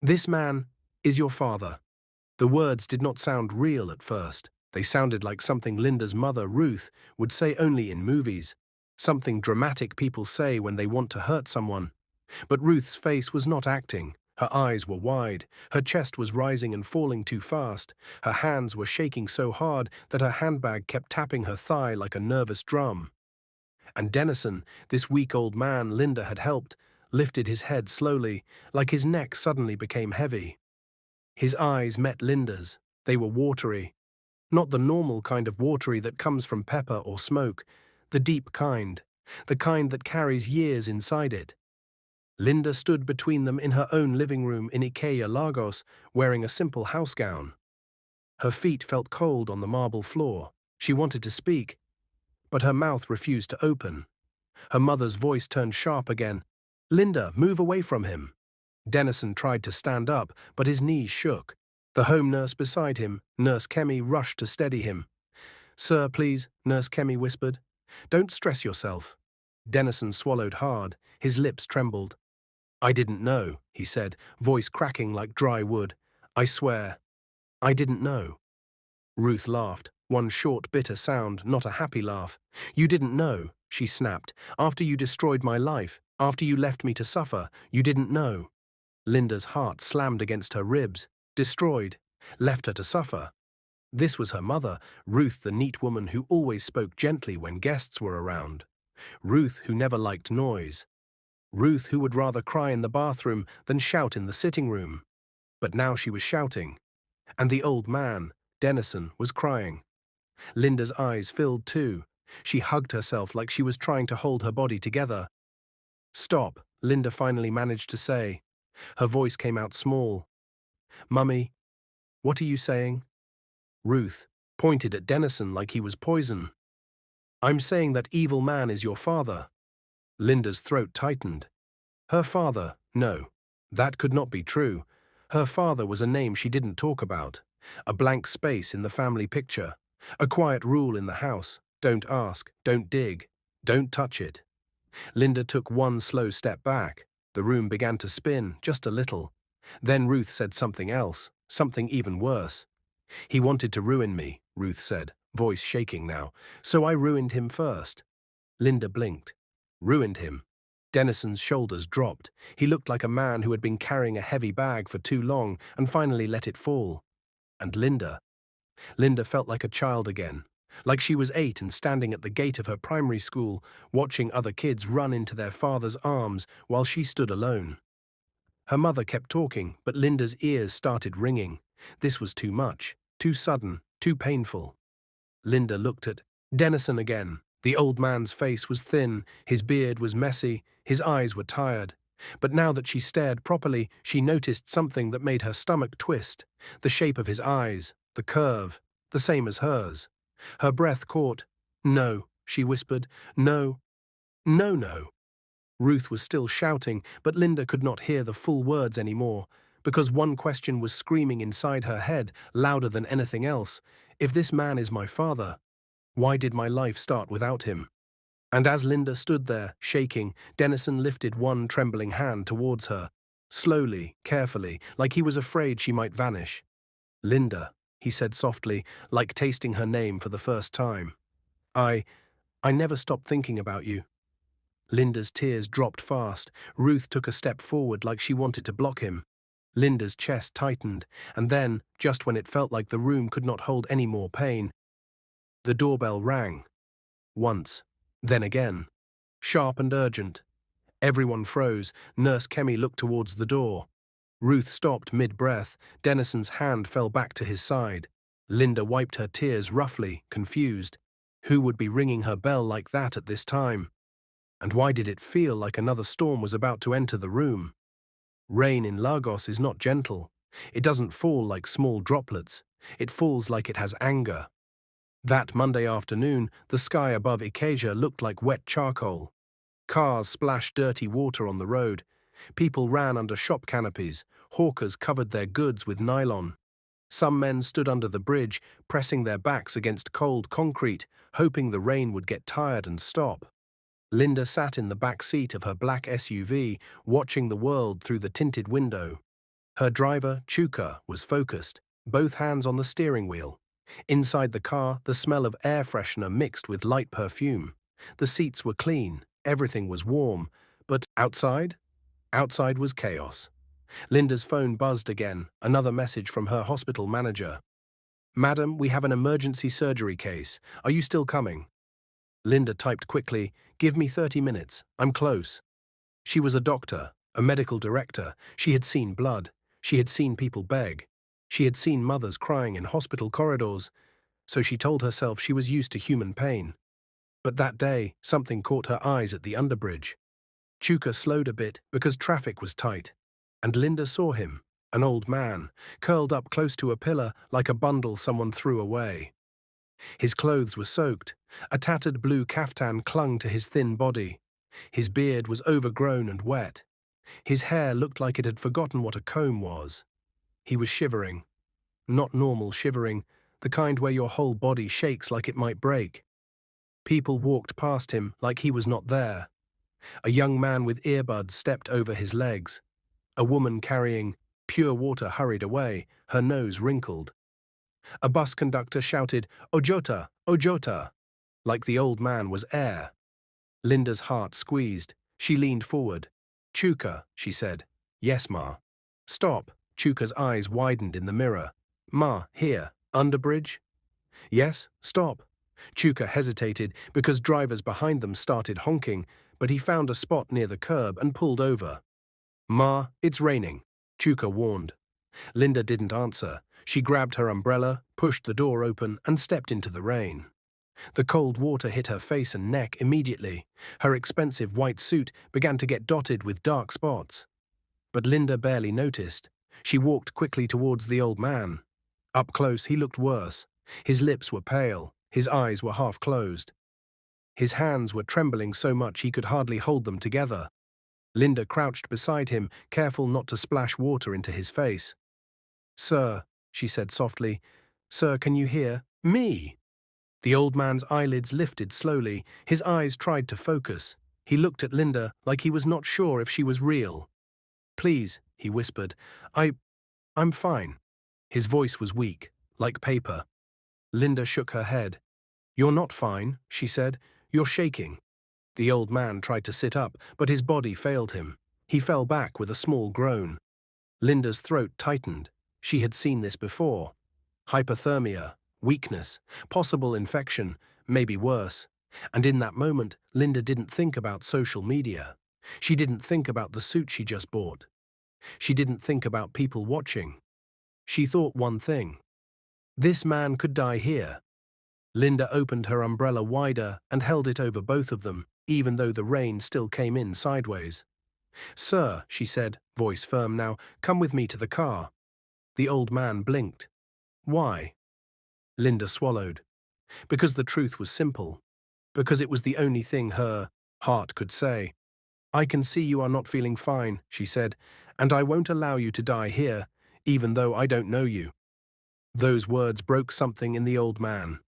This man is your father. The words did not sound real at first. They sounded like something Linda's mother, Ruth, would say only in movies. Something dramatic people say when they want to hurt someone. But Ruth's face was not acting. Her eyes were wide, her chest was rising and falling too fast, her hands were shaking so hard that her handbag kept tapping her thigh like a nervous drum. And Dennison, this weak old man Linda had helped, lifted his head slowly, like his neck suddenly became heavy. His eyes met Linda's. They were watery. Not the normal kind of watery that comes from pepper or smoke, the deep kind, the kind that carries years inside it. Linda stood between them in her own living room in Ikeja, Lagos, wearing a simple house gown. Her feet felt cold on the marble floor. She wanted to speak, but her mouth refused to open. Her mother's voice turned sharp again. "Linda, move away from him." Dennison tried to stand up, but his knees shook. The home nurse beside him, Nurse Kemi, rushed to steady him. "Sir, please," Nurse Kemi whispered. "Don't stress yourself." Dennison swallowed hard. His lips trembled. "I didn't know," he said, voice cracking like dry wood. "I swear, I didn't know." Ruth laughed, one short, bitter sound, not a happy laugh. "You didn't know," she snapped. "After you destroyed my life, after you left me to suffer, you didn't know." Linda's heart slammed against her ribs. Destroyed. Left her to suffer. This was her mother, Ruth, the neat woman who always spoke gently when guests were around. Ruth, who never liked noise. Ruth, who would rather cry in the bathroom than shout in the sitting room. But now she was shouting. And the old man, Dennison, was crying. Linda's eyes filled too. She hugged herself like she was trying to hold her body together. "Stop," Linda finally managed to say. Her voice came out small. "Mummy, what are you saying?" Ruth pointed at Dennison like he was poison. "I'm saying that evil man is your father." Linda's throat tightened. Her father, no. That could not be true. Her father was a name she didn't talk about. A blank space in the family picture. A quiet rule in the house. Don't ask, don't dig, don't touch it. Linda took one slow step back. The room began to spin, just a little. Then Ruth said something else, something even worse. "He wanted to ruin me," Ruth said, voice shaking now. "So I ruined him first." Linda blinked. Ruined him. Dennison's shoulders dropped. He looked like a man who had been carrying a heavy bag for too long and finally let it fall. And Linda? Linda felt like a child again. Like she was 8 and standing at the gate of her primary school, watching other kids run into their father's arms while she stood alone. Her mother kept talking, but Linda's ears started ringing. This was too much, too sudden, too painful. Linda looked at Dennison again. The old man's face was thin, his beard was messy, his eyes were tired. But now that she stared properly, she noticed something that made her stomach twist. The shape of his eyes, the curve, the same as hers. Her breath caught. "No," she whispered. "No. No, no." Ruth was still shouting, but Linda could not hear the full words anymore, because one question was screaming inside her head, louder than anything else. If this man is my father, why did my life start without him? And as Linda stood there, shaking, Dennison lifted one trembling hand towards her, slowly, carefully, like he was afraid she might vanish. "Linda," he said softly, like tasting her name for the first time. I never stopped thinking about you." Linda's tears dropped fast. Ruth took a step forward like she wanted to block him. Linda's chest tightened, and then, just when it felt like the room could not hold any more pain, the doorbell rang. Once, then again. Sharp and urgent. Everyone froze. Nurse Kemi looked towards the door. Ruth stopped mid-breath. Dennison's hand fell back to his side. Linda wiped her tears roughly, confused. Who would be ringing her bell like that at this time? And why did it feel like another storm was about to enter the room? Rain in Lagos is not gentle. It doesn't fall like small droplets. It falls like it has anger. That Monday afternoon, the sky above Ikeja looked like wet charcoal. Cars splashed dirty water on the road. People ran under shop canopies. Hawkers covered their goods with nylon. Some men stood under the bridge, pressing their backs against cold concrete, hoping the rain would get tired and stop. Linda sat in the back seat of her black SUV, watching the world through the tinted window. Her driver, Chuka, was focused, both hands on the steering wheel. Inside the car, the smell of air freshener mixed with light perfume. The seats were clean, everything was warm, but outside? Outside was chaos. Linda's phone buzzed again, another message from her hospital manager. "Madam, we have an emergency surgery case. Are you still coming?" Linda typed quickly, "Give me 30 minutes. I'm close." She was a doctor, a medical director. She had seen blood. She had seen people beg. She had seen mothers crying in hospital corridors, so she told herself she was used to human pain. But that day, something caught her eyes at the underbridge. Chuka slowed a bit because traffic was tight, and Linda saw him, an old man, curled up close to a pillar like a bundle someone threw away. His clothes were soaked. A tattered blue kaftan clung to his thin body. His beard was overgrown and wet. His hair looked like it had forgotten what a comb was. He was shivering. Not normal shivering, the kind where your whole body shakes like it might break. People walked past him like he was not there. A young man with earbuds stepped over his legs. A woman carrying pure water hurried away, her nose wrinkled. A bus conductor shouted, "Ojota, Ojota," like the old man was air. Linda's heart squeezed. She leaned forward. "Chuka," she said. "Yes, Ma." "Stop." Chuka's eyes widened in the mirror. "Ma, here, underbridge?" "Yes, stop." Chuka hesitated because drivers behind them started honking, but he found a spot near the curb and pulled over. "Ma, it's raining," Chuka warned. Linda didn't answer. She grabbed her umbrella, pushed the door open, and stepped into the rain. The cold water hit her face and neck immediately. Her expensive white suit began to get dotted with dark spots. But Linda barely noticed. She walked quickly towards the old man. Up close, he looked worse. His lips were pale. His eyes were half closed. His hands were trembling so much he could hardly hold them together. Linda crouched beside him, careful not to splash water into his face. "Sir," she said softly, "Sir, can you hear me?" The old man's eyelids lifted slowly. His eyes tried to focus. He looked at Linda like he was not sure if she was real. "Please," he whispered, I'm fine." His voice was weak, like paper. Linda shook her head. "You're not fine," she said. "You're shaking." The old man tried to sit up, but his body failed him. He fell back with a small groan. Linda's throat tightened. She had seen this before. Hypothermia, weakness, possible infection, maybe worse. And in that moment, Linda didn't think about social media. She didn't think about the suit she just bought. She didn't think about people watching. She thought one thing. This man could die here. Linda opened her umbrella wider and held it over both of them, even though the rain still came in sideways. "Sir," she said, voice firm now, "come with me to the car." The old man blinked. "Why?" Linda swallowed. Because the truth was simple. Because it was the only thing her heart could say. "I can see you are not feeling fine," she said, "and I won't allow you to die here, even though I don't know you." Those words broke something in the old man.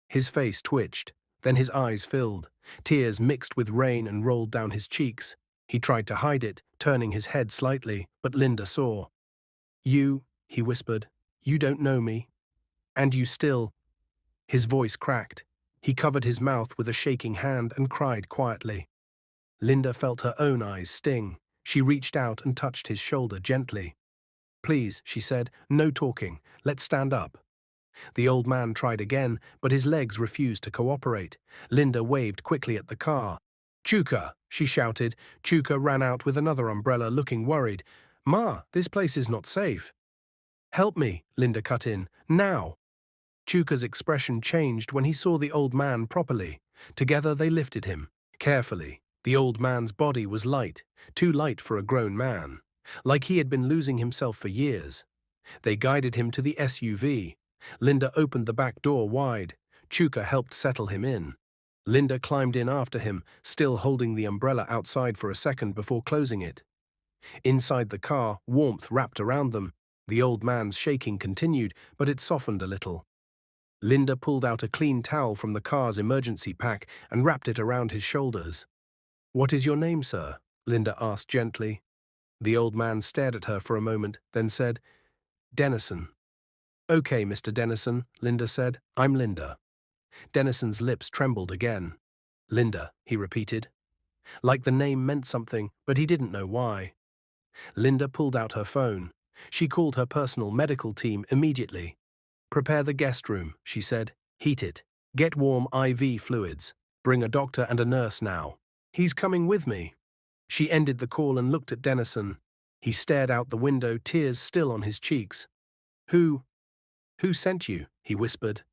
His face twitched, then his eyes filled. Tears mixed with rain and rolled down his cheeks. He tried to hide it, turning his head slightly, but Linda saw. "You," he whispered, "you don't know me. And you still—" His voice cracked. He covered his mouth with a shaking hand and cried quietly. Linda felt her own eyes sting. She reached out and touched his shoulder gently. "Please," she said, "no talking. Let's stand up." The old man tried again, but his legs refused to cooperate. Linda waved quickly at the car. "Chuka!" she shouted. Chuka ran out with another umbrella, looking worried. "Ma, this place is not safe." "Help me," Linda cut in. "Now!" Chuka's expression changed when he saw the old man properly. Together they lifted him, carefully. The old man's body was light, too light for a grown man, like he had been losing himself for years. They guided him to the SUV. Linda opened the back door wide. Chuka helped settle him in. Linda climbed in after him, still holding the umbrella outside for a second before closing it. Inside the car, warmth wrapped around them. The old man's shaking continued, but it softened a little. Linda pulled out a clean towel from the car's emergency pack and wrapped it around his shoulders. "What is your name, sir?" Linda asked gently. The old man stared at her for a moment, then said, Dennison. Okay, Mr. Dennison, Linda said. I'm Linda. Dennison's lips trembled again. Linda, he repeated. Like the name meant something, but he didn't know why. Linda pulled out her phone. She called her personal medical team immediately. Prepare the guest room, she said. Heat it. Get warm IV fluids. Bring a doctor and a nurse now. He's coming with me. She ended the call and looked at Dennison. He stared out the window, tears still on his cheeks. Who sent you? He whispered.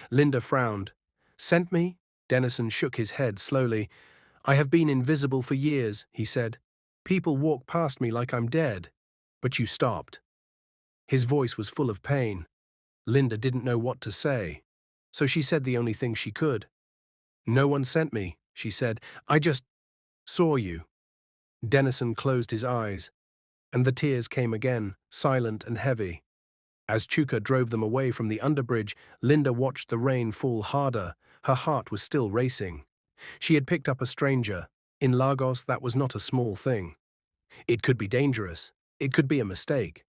Linda frowned. Sent me? Dennison shook his head slowly. I have been invisible for years, he said. People walk past me like I'm dead. But you stopped. His voice was full of pain. Linda didn't know what to say, so she said the only thing she could. No one sent me, she said. I just saw you. Dennison closed his eyes, and the tears came again, silent and heavy. As Chuka drove them away from the underbridge, Linda watched the rain fall harder. Her heart was still racing. She had picked up a stranger. In Lagos, that was not a small thing. It could be dangerous. It could be a mistake.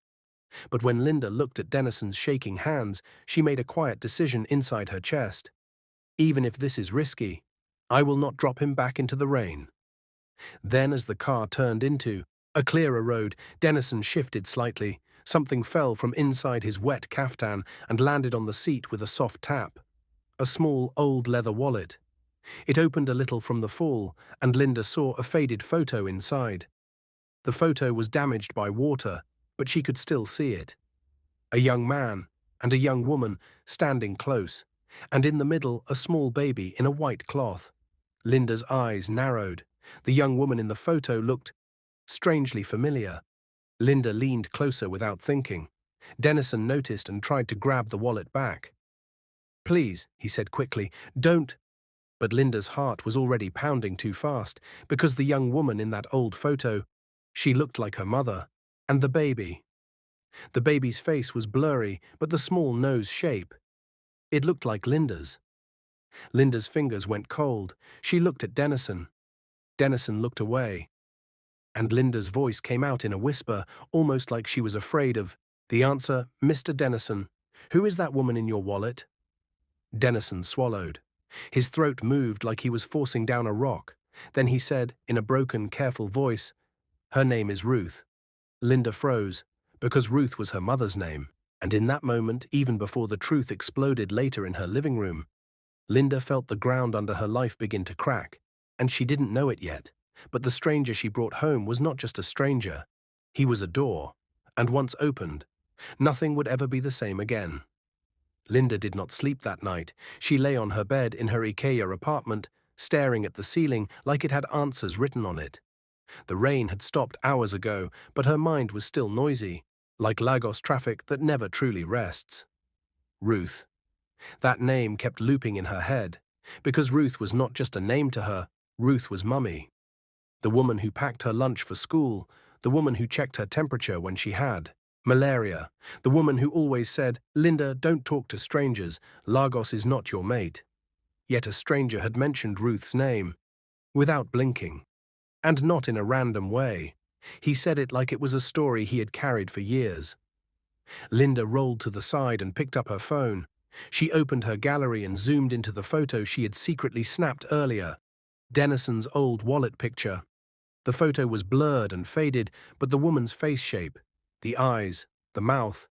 But when Linda looked at Dennison's shaking hands, she made a quiet decision inside her chest. Even if this is risky, I will not drop him back into the rain. Then, as the car turned into a clearer road, Dennison shifted slightly. Something fell from inside his wet caftan and landed on the seat with a soft tap. A small, old leather wallet. It opened a little from the fall, and Linda saw a faded photo inside. The photo was damaged by water, but she could still see it. A young man and a young woman standing close, and in the middle a small baby in a white cloth. Linda's eyes narrowed. The young woman in the photo looked strangely familiar. Linda leaned closer without thinking. Dennison noticed and tried to grab the wallet back. Please, he said quickly, don't. But Linda's heart was already pounding too fast, because the young woman in that old photo, she looked like her mother. And the baby. The baby's face was blurry, but the small nose shape. It looked like Linda's. Linda's fingers went cold. She looked at Dennison. Dennison looked away. And Linda's voice came out in a whisper, almost like she was afraid of the answer. Mr. Dennison, who is that woman in your wallet? Dennison swallowed. His throat moved like he was forcing down a rock. Then he said, in a broken, careful voice, her name is Ruth. Linda froze, because Ruth was her mother's name. And in that moment, even before the truth exploded later in her living room, Linda felt the ground under her life begin to crack. And she didn't know it yet. But the stranger she brought home was not just a stranger. He was a door, and once opened, nothing would ever be the same again. Linda did not sleep that night. She lay on her bed in her Ikeja apartment, staring at the ceiling like it had answers written on it. The rain had stopped hours ago, but her mind was still noisy, like Lagos traffic that never truly rests. Ruth. That name kept looping in her head, because Ruth was not just a name to her, Ruth was Mummy. The woman who packed her lunch for school, the woman who checked her temperature when she had malaria, the woman who always said, Linda, don't talk to strangers, Lagos is not your mate. Yet a stranger had mentioned Ruth's name, without blinking, and not in a random way. He said it like it was a story he had carried for years. Linda rolled to the side and picked up her phone. She opened her gallery and zoomed into the photo she had secretly snapped earlier, Dennison's old wallet picture. The photo was blurred and faded, but the woman's face shape, the eyes, the mouth,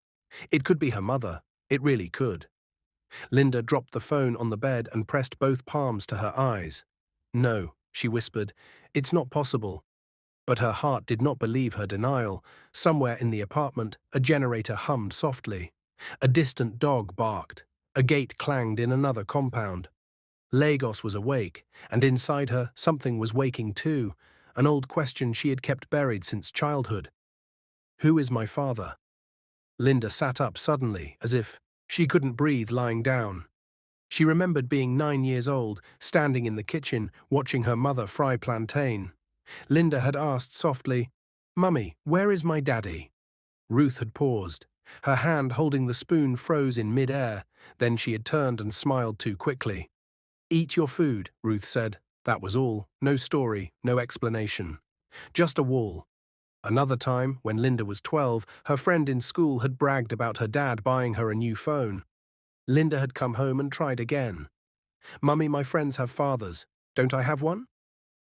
it could be her mother. It really could. Linda dropped the phone on the bed and pressed both palms to her eyes. No, she whispered, it's not possible. But her heart did not believe her denial. Somewhere in the apartment, a generator hummed softly. A distant dog barked. A gate clanged in another compound. Lagos was awake, and inside her, something was waking too. An old question she had kept buried since childhood. Who is my father? Linda sat up suddenly, as if she couldn't breathe lying down. She remembered being 9 years old, standing in the kitchen, watching her mother fry plantain. Linda had asked softly, Mummy, where is my daddy? Ruth had paused. Her hand holding the spoon froze in mid-air. Then she had turned and smiled too quickly. Eat your food, Ruth said. That was all. No story, no explanation. Just a wall. Another time, when Linda was 12, her friend in school had bragged about her dad buying her a new phone. Linda had come home and tried again. "Mummy, my friends have fathers. Don't I have one?"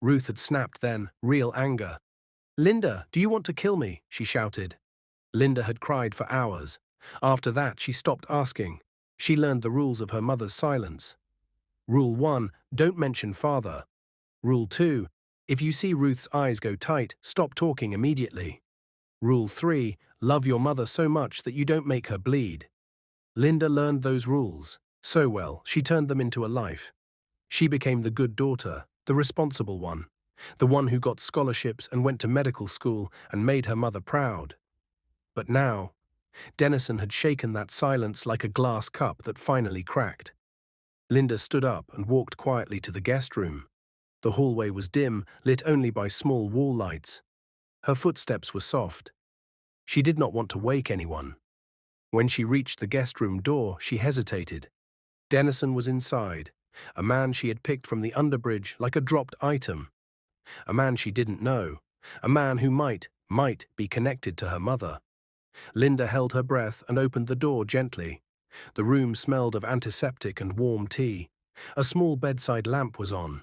Ruth had snapped then, real anger. "Linda, do you want to kill me?" she shouted. Linda had cried for hours. After that, she stopped asking. She learned the rules of her mother's silence. Rule 1, don't mention father. Rule 2, if you see Ruth's eyes go tight, stop talking immediately. Rule 3, love your mother so much that you don't make her bleed. Linda learned those rules so well, she turned them into a life. She became the good daughter, the responsible one, the one who got scholarships and went to medical school and made her mother proud. But now, Dennison had shaken that silence like a glass cup that finally cracked. Linda stood up and walked quietly to the guest room. The hallway was dim, lit only by small wall lights. Her footsteps were soft. She did not want to wake anyone. When she reached the guest room door, she hesitated. Dennison was inside, a man she had picked from the underbridge like a dropped item. A man she didn't know, a man who might be connected to her mother. Linda held her breath and opened the door gently. The room smelled of antiseptic and warm tea. A small bedside lamp was on.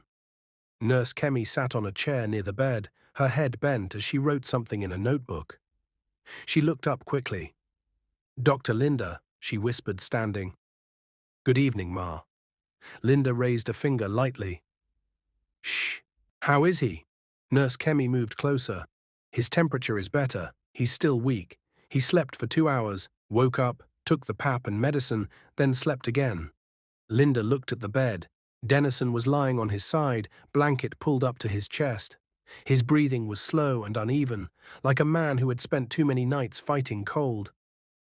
Nurse Kemi sat on a chair near the bed, her head bent as she wrote something in a notebook. She looked up quickly. "Dr. Linda," she whispered, standing. "Good evening, Ma." Linda raised a finger lightly. "Shh. How is he?" Nurse Kemi moved closer. "His temperature is better. He's still weak. He slept for 2 hours, woke up, took the pap and medicine, then slept again." Linda looked at the bed. Dennison was lying on his side, blanket pulled up to his chest. His breathing was slow and uneven, like a man who had spent too many nights fighting cold.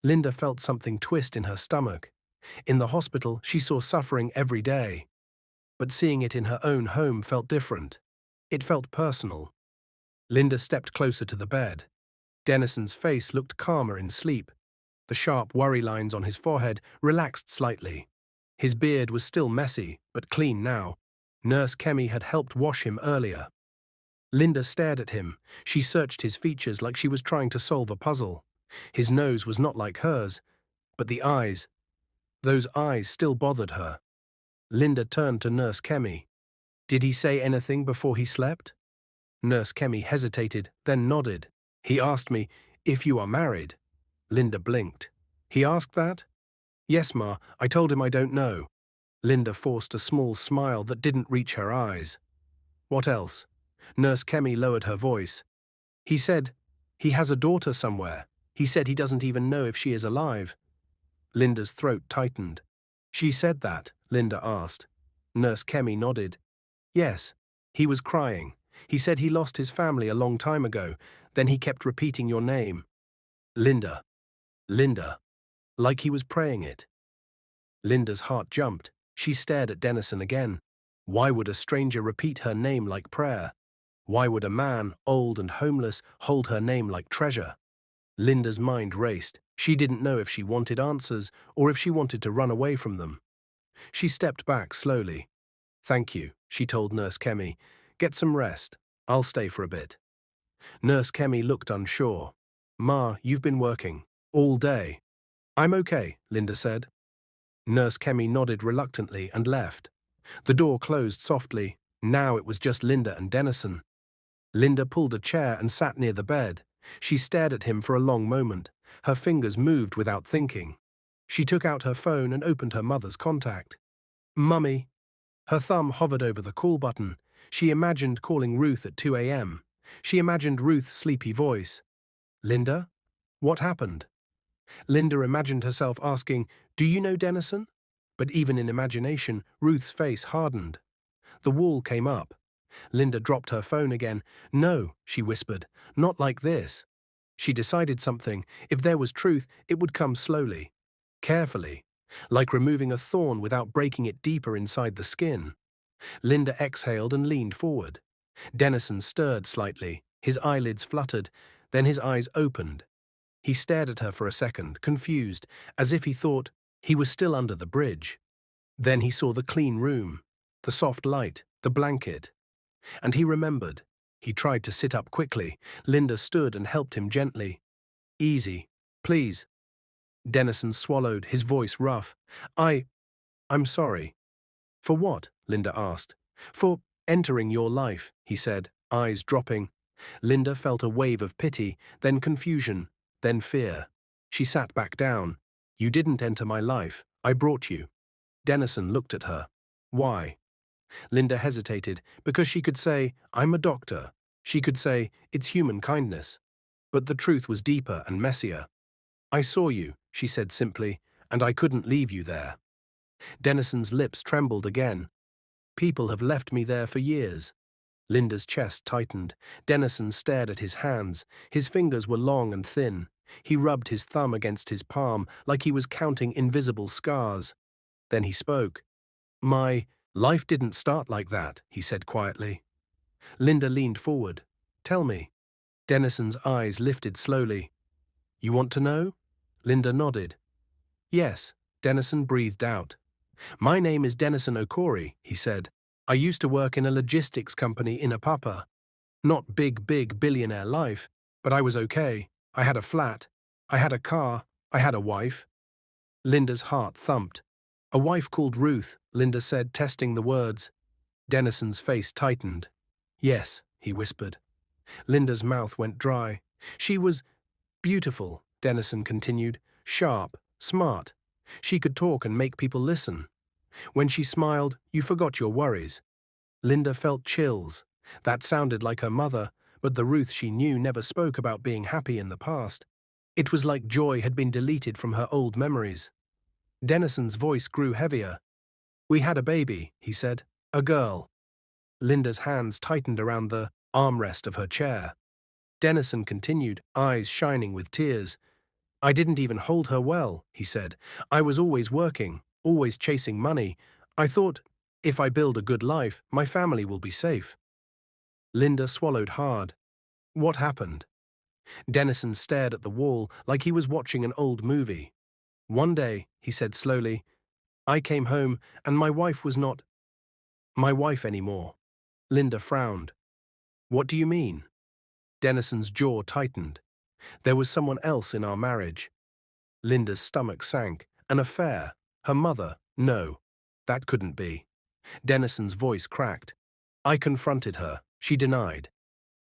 Linda felt something twist in her stomach. In the hospital, she saw suffering every day. But seeing it in her own home felt different. It felt personal. Linda stepped closer to the bed. Dennison's face looked calmer in sleep. The sharp worry lines on his forehead relaxed slightly. His beard was still messy, but clean now. Nurse Kemi had helped wash him earlier. Linda stared at him. She searched his features like she was trying to solve a puzzle. His nose was not like hers, but the eyes, those eyes still bothered her. Linda turned to Nurse Kemi. "Did he say anything before he slept?" Nurse Kemi hesitated, then nodded. "He asked me, 'If you are married?'" Linda blinked. "He asked that?" "Yes, Ma, I told him I don't know." Linda forced a small smile that didn't reach her eyes. "What else?" Nurse Kemi lowered her voice. "He said he has a daughter somewhere. He said he doesn't even know if she is alive." Linda's throat tightened. "She said that?" Linda asked. Nurse Kemi nodded. "Yes. He was crying. He said he lost his family a long time ago. Then he kept repeating your name. Linda. Linda. Like he was praying it." Linda's heart jumped. She stared at Dennison again. Why would a stranger repeat her name like prayer? Why would a man, old and homeless, hold her name like treasure? Linda's mind raced. She didn't know if she wanted answers or if she wanted to run away from them. She stepped back slowly. "Thank you," she told Nurse Kemi. "Get some rest. I'll stay for a bit." Nurse Kemi looked unsure. "Ma, you've been working. All day." "I'm okay," Linda said. Nurse Kemi nodded reluctantly and left. The door closed softly. Now it was just Linda and Dennison. Linda pulled a chair and sat near the bed. She stared at him for a long moment. Her fingers moved without thinking. She took out her phone and opened her mother's contact. "Mummy." Her thumb hovered over the call button. She imagined calling Ruth at 2 a.m. She imagined Ruth's sleepy voice. "Linda? What happened?" Linda imagined herself asking, "Do you know Dennison?" But even in imagination, Ruth's face hardened. The wall came up. Linda dropped her phone again. "No," she whispered, "not like this." She decided something. If there was truth, it would come slowly, carefully, like removing a thorn without breaking it deeper inside the skin. Linda exhaled and leaned forward. Dennison stirred slightly. His eyelids fluttered. Then his eyes opened. He stared at her for a second, confused, as if he thought he was still under the bridge. Then he saw the clean room, the soft light, the blanket. And he remembered. He tried to sit up quickly. Linda stood and helped him gently. Easy, please. Dennison swallowed, his voice rough. I'm sorry. For what? Linda asked. For entering your life, he said, eyes dropping. Linda felt a wave of pity, then confusion, then fear. She sat back down. You didn't enter my life. I brought you. Dennison looked at her. Why? Linda hesitated, because she could say, I'm a doctor. She could say, it's human kindness. But the truth was deeper and messier. I saw you, she said simply, and I couldn't leave you there. Dennison's lips trembled again. People have left me there for years. Linda's chest tightened. Dennison stared at his hands. His fingers were long and thin. He rubbed his thumb against his palm like he was counting invisible scars. Then he spoke. My life didn't start like that, he said quietly. Linda leaned forward. Tell me. Dennison's eyes lifted slowly. You want to know? Linda nodded. Yes, Dennison breathed out. My name is Dennison Okori, he said. I used to work in a logistics company in Apapa. Not big billionaire life, but I was okay. I had a flat. I had a car. I had a wife. Linda's heart thumped. A wife called Ruth, Linda said, testing the words. Dennison's face tightened. Yes, he whispered. Linda's mouth went dry. She was beautiful, Dennison continued. Sharp, smart. She could talk and make people listen. When she smiled, you forgot your worries. Linda felt chills. That sounded like her mother, but the Ruth she knew never spoke about being happy in the past. It was like joy had been deleted from her old memories. Dennison's voice grew heavier. We had a baby, he said. A girl. Linda's hands tightened around the armrest of her chair. Dennison continued, eyes shining with tears. I didn't even hold her well, he said. I was always working, always chasing money. I thought, if I build a good life, my family will be safe. Linda swallowed hard. What happened? Dennison stared at the wall like he was watching an old movie. One day, he said slowly, I came home and my wife was not my wife anymore. Linda frowned. What do you mean? Dennison's jaw tightened. There was someone else in our marriage. Linda's stomach sank. An affair. Her mother. No, that couldn't be. Dennison's voice cracked. I confronted her. She denied.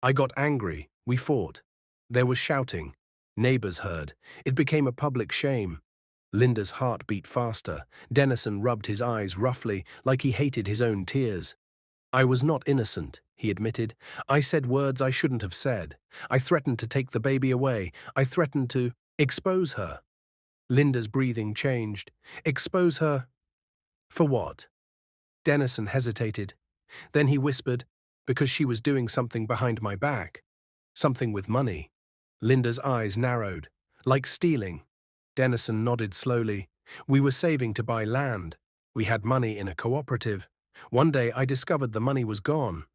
I got angry. We fought. There was shouting. Neighbors heard. It became a public shame. Linda's heart beat faster. Dennison rubbed his eyes roughly, like he hated his own tears. I was not innocent, he admitted. I said words I shouldn't have said. I threatened to take the baby away. I threatened to expose her. Linda's breathing changed. Expose her? For what? Dennison hesitated. Then he whispered, because she was doing something behind my back. Something with money. Linda's eyes narrowed. Like stealing. Dennison nodded slowly. We were saving to buy land. We had money in a cooperative. One day I discovered the money was gone.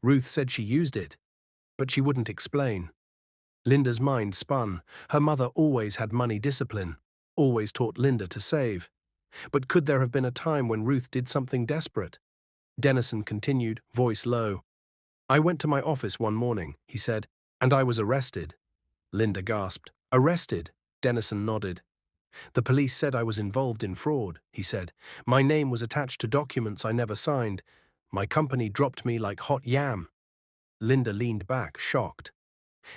Ruth said she used it, but she wouldn't explain. Linda's mind spun. Her mother always had money discipline, always taught Linda to save. But could there have been a time when Ruth did something desperate? Dennison continued, voice low. I went to my office one morning, he said, and I was arrested. Linda gasped. Arrested? Dennison nodded. The police said I was involved in fraud, he said. My name was attached to documents I never signed. My company dropped me like hot yam. Linda leaned back, shocked.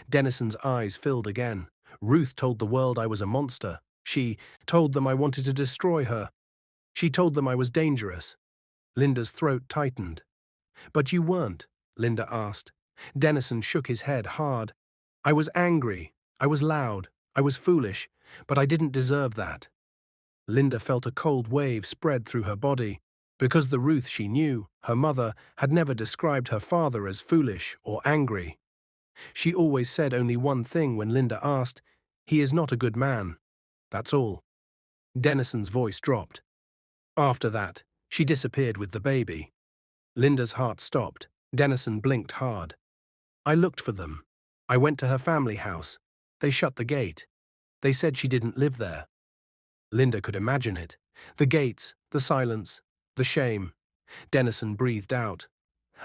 Dennison's eyes filled again. Ruth told the world I was a monster. She told them I wanted to destroy her. She told them I was dangerous. Linda's throat tightened. But you weren't, Linda asked. Dennison shook his head hard. I was angry. I was loud. I was foolish. But I didn't deserve that. Linda felt a cold wave spread through her body. Because the Ruth she knew, her mother, had never described her father as foolish or angry. She always said only one thing when Linda asked, he is not a good man. That's all. Dennison's voice dropped. After that, she disappeared with the baby. Linda's heart stopped. Dennison blinked hard. I looked for them. I went to her family house. They shut the gate. They said she didn't live there. Linda could imagine it. The gates, the silence, the shame. Dennison breathed out.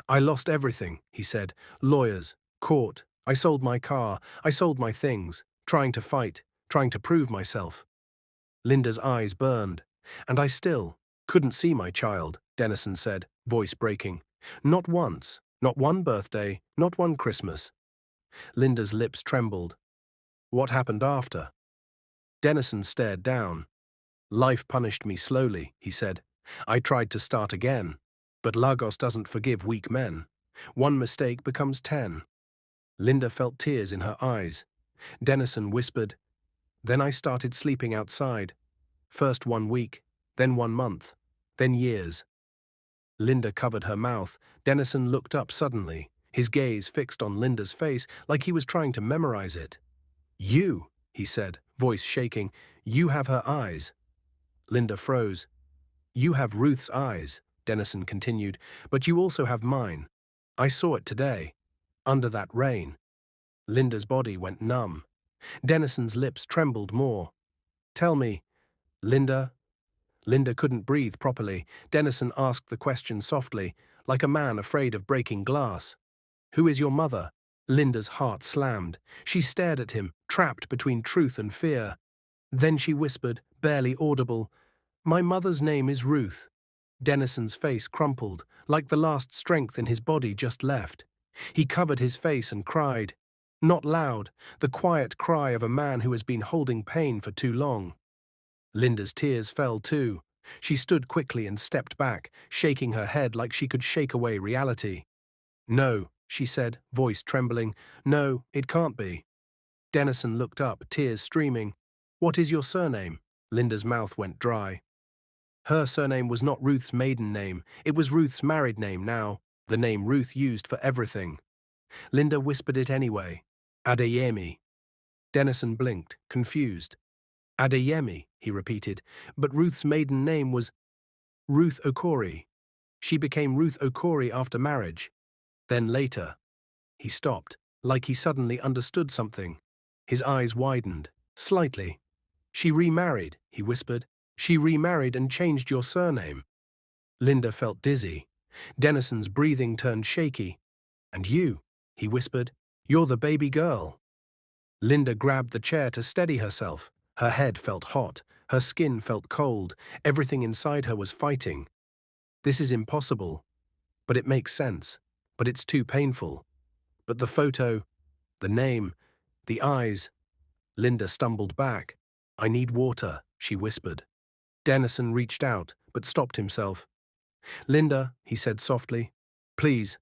I lost everything, he said. Lawyers, court, I sold my car, I sold my things, trying to fight, trying to prove myself. Linda's eyes burned. And I still couldn't see my child, Dennison said, voice breaking. Not once, not one birthday, not one Christmas. Linda's lips trembled. What happened after? Dennison stared down. Life punished me slowly, he said. I tried to start again. But Lagos doesn't forgive weak men. One mistake becomes 10. Linda felt tears in her eyes. Dennison whispered, Then I started sleeping outside. First 1 week, then 1 month, then years. Linda covered her mouth. Dennison looked up suddenly, his gaze fixed on Linda's face like he was trying to memorize it. You, he said, voice shaking, you have her eyes. Linda froze. You have Ruth's eyes, Dennison continued, but you also have mine. I saw it today, under that rain. Linda's body went numb. Dennison's lips trembled more. Tell me, Linda? Linda couldn't breathe properly. Dennison asked the question softly, like a man afraid of breaking glass. Who is your mother? Linda's heart slammed. She stared at him, trapped between truth and fear. Then she whispered, barely audible, My mother's name is Ruth. Dennison's face crumpled, like the last strength in his body just left. He covered his face and cried. Not loud, the quiet cry of a man who has been holding pain for too long. Linda's tears fell too. She stood quickly and stepped back, shaking her head like she could shake away reality. No, she said, voice trembling. No, it can't be. Dennison looked up, tears streaming. What is your surname? Linda's mouth went dry. Her surname was not Ruth's maiden name. It was Ruth's married name now, the name Ruth used for everything. Linda whispered it anyway. Adeyemi. Dennison blinked, confused. Adeyemi, he repeated, but Ruth's maiden name was Ruth Okori. She became Ruth Okori after marriage. Then later. He stopped, like he suddenly understood something. His eyes widened, slightly. She remarried, he whispered. She remarried and changed your surname. Linda felt dizzy. Dennison's breathing turned shaky. And you, he whispered, you're the baby girl. Linda grabbed the chair to steady herself. Her head felt hot. Her skin felt cold. Everything inside her was fighting. This is impossible. But it makes sense. But it's too painful. But the photo, the name, the eyes. Linda stumbled back. I need water, she whispered. Dennison reached out, but stopped himself. Linda, he said softly, please.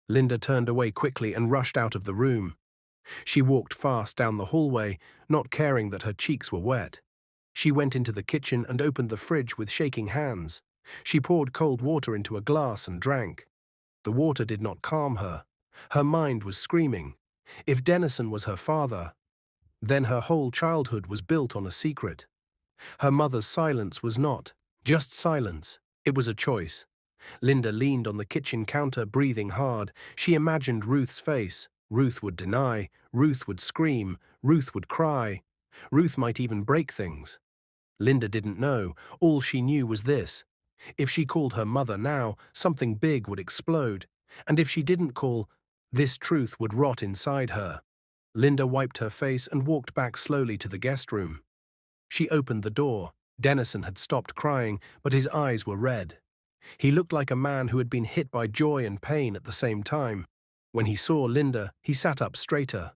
Linda turned away quickly and rushed out of the room. She walked fast down the hallway, not caring that her cheeks were wet. She went into the kitchen and opened the fridge with shaking hands. She poured cold water into a glass and drank. The water did not calm her. Her mind was screaming. If Dennison was her father, then her whole childhood was built on a secret. Her mother's silence was not just silence. It was a choice. Linda leaned on the kitchen counter, breathing hard. She imagined Ruth's face. Ruth would deny. Ruth would scream. Ruth would cry. Ruth might even break things. Linda didn't know. All she knew was this. If she called her mother now, something big would explode. And if she didn't call, this truth would rot inside her. Linda wiped her face and walked back slowly to the guest room. She opened the door. Dennison had stopped crying, but his eyes were red. He looked like a man who had been hit by joy and pain at the same time. When he saw Linda, he sat up straighter.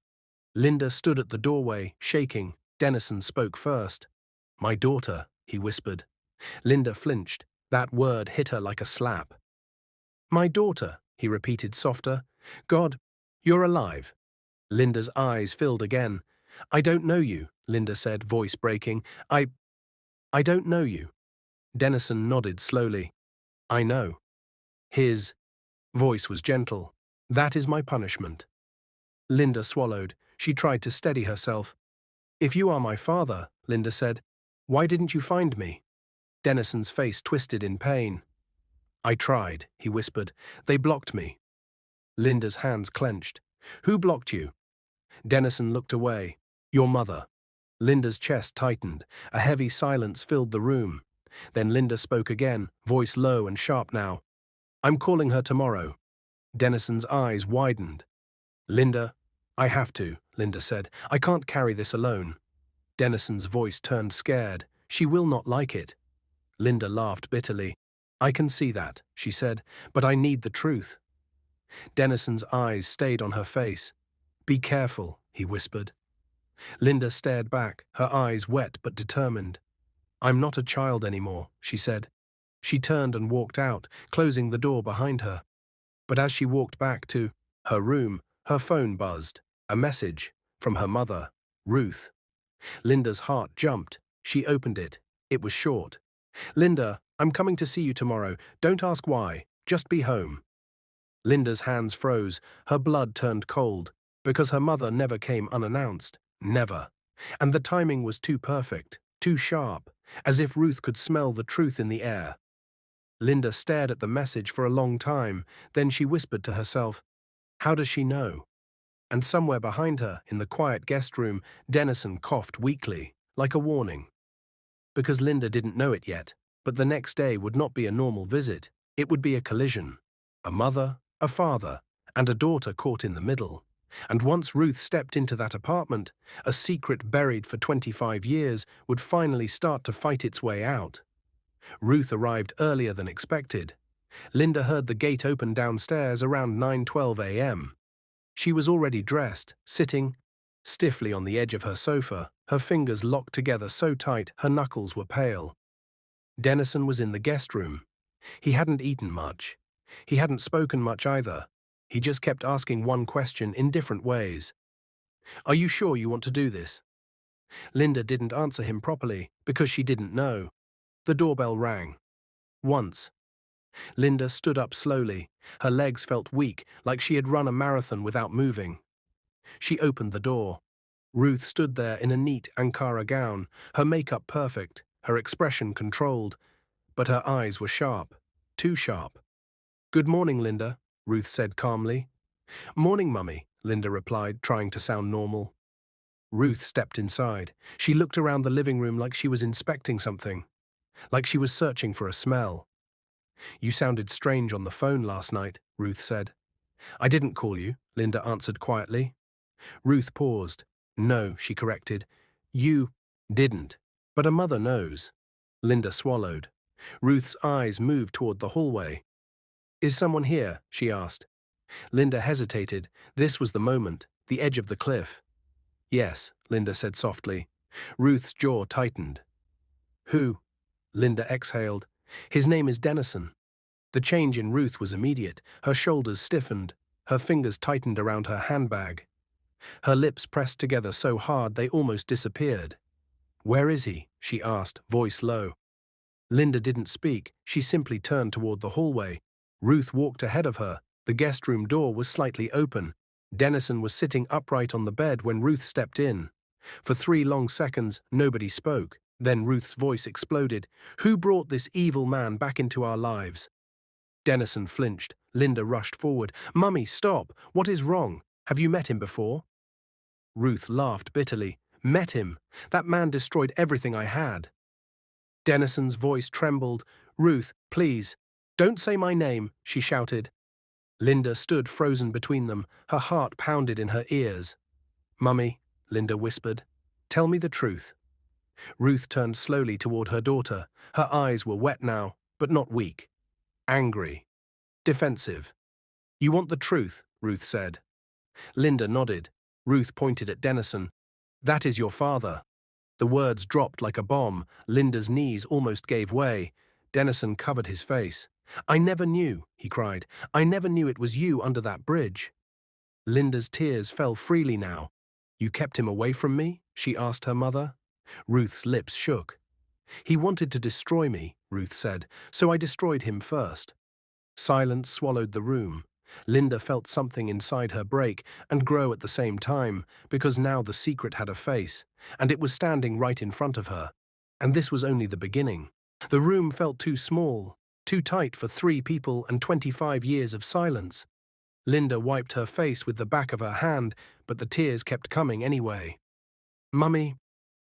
Linda stood at the doorway, shaking. Dennison spoke first. My daughter, he whispered. Linda flinched. That word hit her like a slap. My daughter, he repeated softer. God, you're alive. Linda's eyes filled again. I don't know you, Linda said, voice breaking. I don't know you. Dennison nodded slowly. I know. His voice was gentle. That is my punishment. Linda swallowed. She tried to steady herself. If you are my father, Linda said, why didn't you find me? Dennison's face twisted in pain. I tried, he whispered. They blocked me. Linda's hands clenched. Who blocked you? Dennison looked away. Your mother. Linda's chest tightened. A heavy silence filled the room. Then Linda spoke again, voice low and sharp now. I'm calling her tomorrow. Dennison's eyes widened. Linda, I have to, Linda said. I can't carry this alone. Dennison's voice turned scared. She will not like it. Linda laughed bitterly. I can see that, she said, but I need the truth. Dennison's eyes stayed on her face. Be careful, he whispered. Linda stared back, her eyes wet but determined. I'm not a child anymore, she said. She turned and walked out, closing the door behind her. But as she walked back to her room, her phone buzzed. A message from her mother, Ruth. Linda's heart jumped. She opened it. It was short. Linda, I'm coming to see you tomorrow. Don't ask why. Just be home. Linda's hands froze. Her blood turned cold, because her mother never came unannounced. Never. And the timing was too perfect, too sharp, as if Ruth could smell the truth in the air. Linda stared at the message for a long time, then she whispered to herself, how does she know? And somewhere behind her, in the quiet guest room, Dennison coughed weakly, like a warning. Because Linda didn't know it yet, but the next day would not be a normal visit. It would be a collision. A mother, a father, and a daughter caught in the middle. And once Ruth stepped into that apartment, a secret buried for 25 years would finally start to fight its way out. Ruth arrived earlier than expected. Linda heard the gate open downstairs around 9:12 a.m. She was already dressed, sitting stiffly on the edge of her sofa, her fingers locked together so tight her knuckles were pale. Dennison was in the guest room. He hadn't eaten much. He hadn't spoken much either. He just kept asking one question in different ways. Are you sure you want to do this? Linda didn't answer him properly because she didn't know. The doorbell rang. Once. Linda stood up slowly. Her legs felt weak, like she had run a marathon without moving. She opened the door. Ruth stood there in a neat Ankara gown, her makeup perfect, her expression controlled, but her eyes were sharp, too sharp. Good morning, Linda, Ruth said calmly. Morning, Mummy, Linda replied, trying to sound normal. Ruth stepped inside. She looked around the living room like she was inspecting something, like she was searching for a smell. You sounded strange on the phone last night, Ruth said. I didn't call you, Linda answered quietly. Ruth paused. No, she corrected. You didn't. But a mother knows. Linda swallowed. Ruth's eyes moved toward the hallway. Is someone here? She asked. Linda hesitated. This was the moment, the edge of the cliff. Yes, Linda said softly. Ruth's jaw tightened. Who? Linda exhaled. His name is Dennison. The change in Ruth was immediate. Her shoulders stiffened. Her fingers tightened around her handbag. Her lips pressed together so hard they almost disappeared. Where is he? She asked, voice low. Linda didn't speak. She simply turned toward the hallway. Ruth walked ahead of her. The guest room door was slightly open. Dennison was sitting upright on the bed when Ruth stepped in. For 3 long seconds, nobody spoke. Then Ruth's voice exploded. Who brought this evil man back into our lives? Dennison flinched. Linda rushed forward. Mummy, stop! What is wrong? Have you met him before? Ruth laughed bitterly. Met him? That man destroyed everything I had. Dennison's voice trembled. Ruth, please, don't say my name, she shouted. Linda stood frozen between them. Her heart pounded in her ears. Mummy, Linda whispered, tell me the truth. Ruth turned slowly toward her daughter. Her eyes were wet now, but not weak. Angry. Defensive. You want the truth, Ruth said. Linda nodded. Ruth pointed at Dennison. That is your father. The words dropped like a bomb. Linda's knees almost gave way. Dennison covered his face. I never knew, he cried. I never knew it was you under that bridge. Linda's tears fell freely now. You kept him away from me? She asked her mother. Ruth's lips shook. He wanted to destroy me, Ruth said, so I destroyed him first. Silence swallowed the room. Linda felt something inside her break and grow at the same time, because now the secret had a face, and it was standing right in front of her. And this was only the beginning. The room felt too small, too tight for 3 people and 25 years of silence. Linda wiped her face with the back of her hand, but the tears kept coming anyway. Mummy,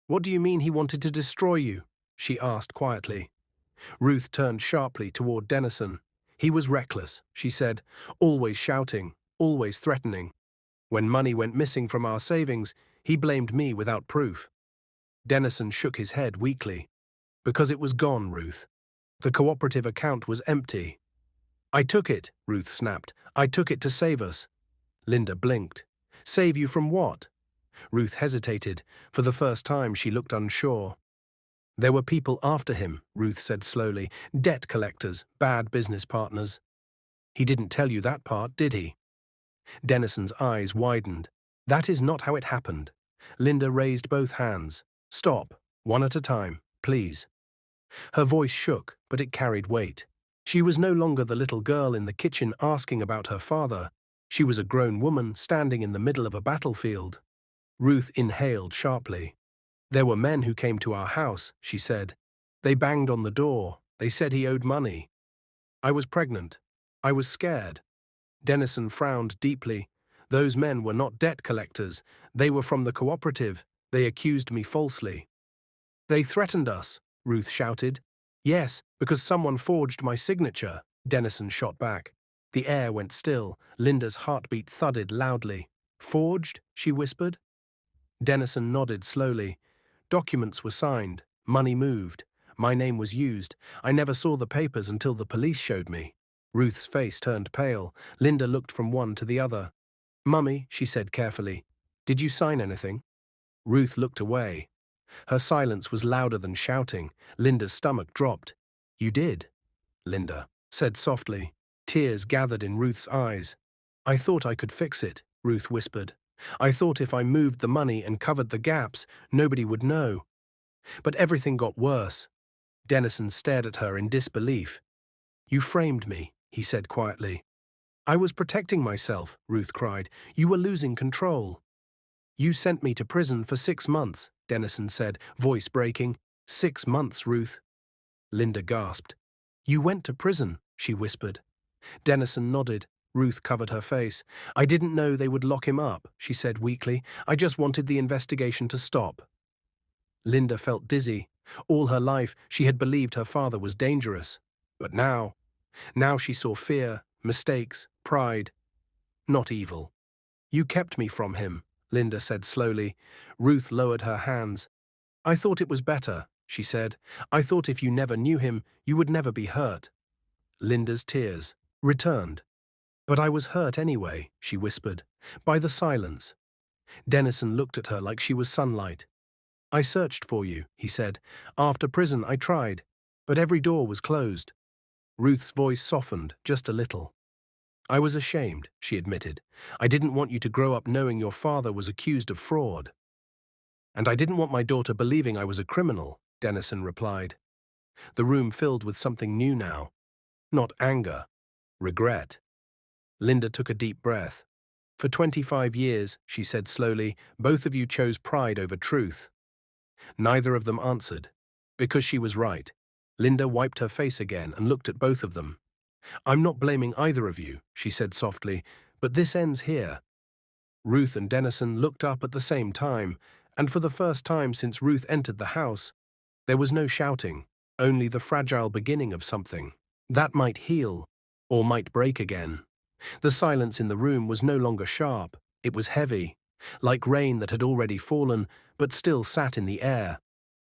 what do you mean he wanted to destroy you? She asked quietly. Ruth turned sharply toward Dennison. He was reckless, she said, always shouting, always threatening. When money went missing from our savings, he blamed me without proof. Dennison shook his head weakly. Because it was gone, Ruth. The cooperative account was empty. I took it, Ruth snapped. I took it to save us. Linda blinked. Save you from what? Ruth hesitated. For the first time, she looked unsure. There were people after him, Ruth said slowly. Debt collectors, bad business partners. He didn't tell you that part, did he? Dennison's eyes widened. That is not how it happened. Linda raised both hands. Stop, one at a time, please. Her voice shook, but it carried weight. She was no longer the little girl in the kitchen asking about her father. She was a grown woman standing in the middle of a battlefield. Ruth inhaled sharply. There were men who came to our house, she said. They banged on the door. They said he owed money. I was pregnant. I was scared. Dennison frowned deeply. Those men were not debt collectors. They were from the cooperative. They accused me falsely. They threatened us, Ruth shouted. Yes, because someone forged my signature, Dennison shot back. The air went still. Linda's heartbeat thudded loudly. Forged? She whispered. Dennison nodded slowly. Documents were signed. Money moved. My name was used. I never saw the papers until the police showed me. Ruth's face turned pale. Linda looked from one to the other. Mummy, she said carefully, did you sign anything? Ruth looked away. Her silence was louder than shouting. Linda's stomach dropped. You did, Linda said softly. Tears gathered in Ruth's eyes. I thought I could fix it, Ruth whispered. I thought if I moved the money and covered the gaps, nobody would know. But everything got worse. Dennison stared at her in disbelief. You framed me, he said quietly. I was protecting myself, Ruth cried. You were losing control. You sent me to prison for 6 months, Dennison said, voice breaking. 6 months, Ruth. Linda gasped. You went to prison, she whispered. Dennison nodded. Ruth covered her face. I didn't know they would lock him up, she said weakly. I just wanted the investigation to stop. Linda felt dizzy. All her life, she had believed her father was dangerous. But now she saw fear, mistakes, pride. Not evil. You kept me from him, Linda said slowly. Ruth lowered her hands. I thought it was better, she said. I thought if you never knew him, you would never be hurt. Linda's tears returned. But I was hurt anyway, she whispered, by the silence. Dennison looked at her like she was sunlight. I searched for you, he said. After prison I tried, but every door was closed. Ruth's voice softened just a little. I was ashamed, she admitted. I didn't want you to grow up knowing your father was accused of fraud. And I didn't want my daughter believing I was a criminal, Dennison replied. The room filled with something new now. Not anger, regret. Linda took a deep breath. For 25 years, she said slowly, both of you chose pride over truth. Neither of them answered. Because she was right. Linda wiped her face again and looked at both of them. I'm not blaming either of you, she said softly, but this ends here. Ruth and Dennison looked up at the same time, and for the first time since Ruth entered the house, there was no shouting, only the fragile beginning of something. That might heal, or might break again. The silence in the room was no longer sharp, it was heavy, like rain that had already fallen, but still sat in the air.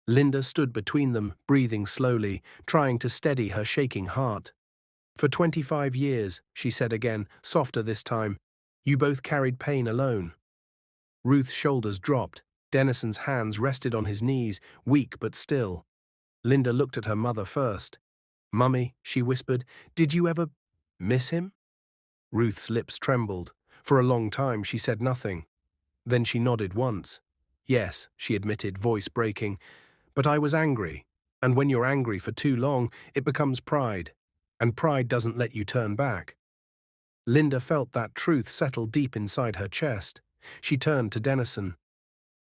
Linda stood between them, breathing slowly, trying to steady her shaking heart. For 25 years, she said again, softer this time, you both carried pain alone. Ruth's shoulders dropped. Dennison's hands rested on his knees, weak but still. Linda looked at her mother first. Mummy, she whispered, did you ever miss him? Ruth's lips trembled. For a long time she said nothing. Then she nodded once. Yes, she admitted, voice breaking. But I was angry. And when you're angry for too long, it becomes pride. And pride doesn't let you turn back. Linda felt that truth settle deep inside her chest. She turned to Dennison.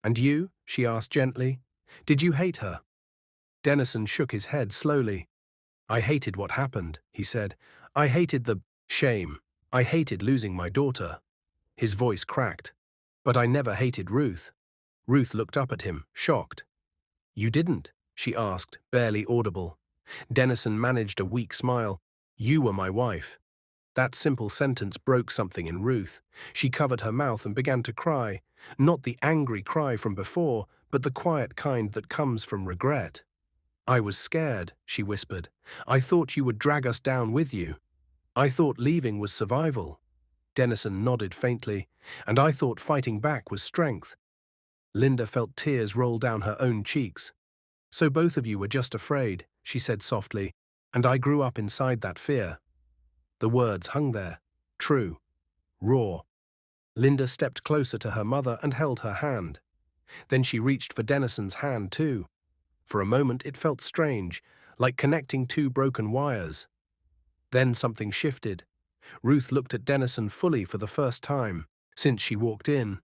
And you? She asked gently. Did you hate her? Dennison shook his head slowly. I hated what happened, he said. I hated the shame. I hated losing my daughter. His voice cracked. But I never hated Ruth. Ruth looked up at him, shocked. You didn't? She asked, barely audible. Dennison managed a weak smile. You were my wife. That simple sentence broke something in Ruth. She covered her mouth and began to cry, not the angry cry from before, but the quiet kind that comes from regret. I was scared, she whispered. I thought you would drag us down with you. I thought leaving was survival. Dennison nodded faintly, and I thought fighting back was strength. Linda felt tears roll down her own cheeks. So both of you were just afraid, she said softly, and I grew up inside that fear. The words hung there, true, raw. Linda stepped closer to her mother and held her hand. Then she reached for Dennison's hand too. For a moment it felt strange, like connecting two broken wires. Then something shifted. Ruth looked at Dennison fully for the first time since she walked in.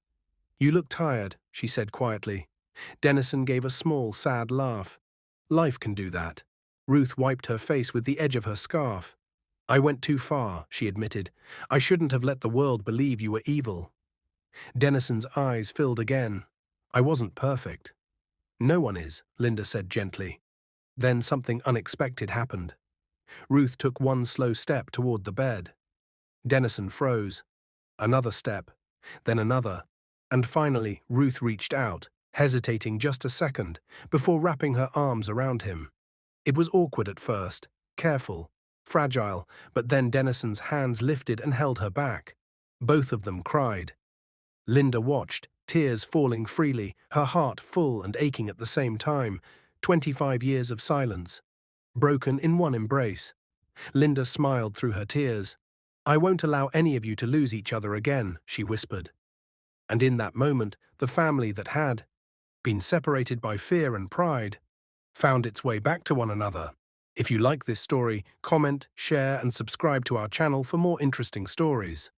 You look tired, she said quietly. Dennison gave a small, sad laugh. Life can do that. Ruth wiped her face with the edge of her scarf. I went too far, she admitted. I shouldn't have let the world believe you were evil. Dennison's eyes filled again. I wasn't perfect. No one is, Linda said gently. Then something unexpected happened. Ruth took one slow step toward the bed. Dennison froze. Another step, then another, and finally Ruth reached out, hesitating just a second, before wrapping her arms around him. It was awkward at first, careful, fragile, but then Dennison's hands lifted and held her back. Both of them cried. Linda watched, tears falling freely, her heart full and aching at the same time. 25 years of silence, broken in one embrace. Linda smiled through her tears. I won't allow any of you to lose each other again, she whispered. And in that moment, the family that had been separated by fear and pride found its way back to one another. If you like this story, comment, share, and subscribe to our channel for more interesting stories.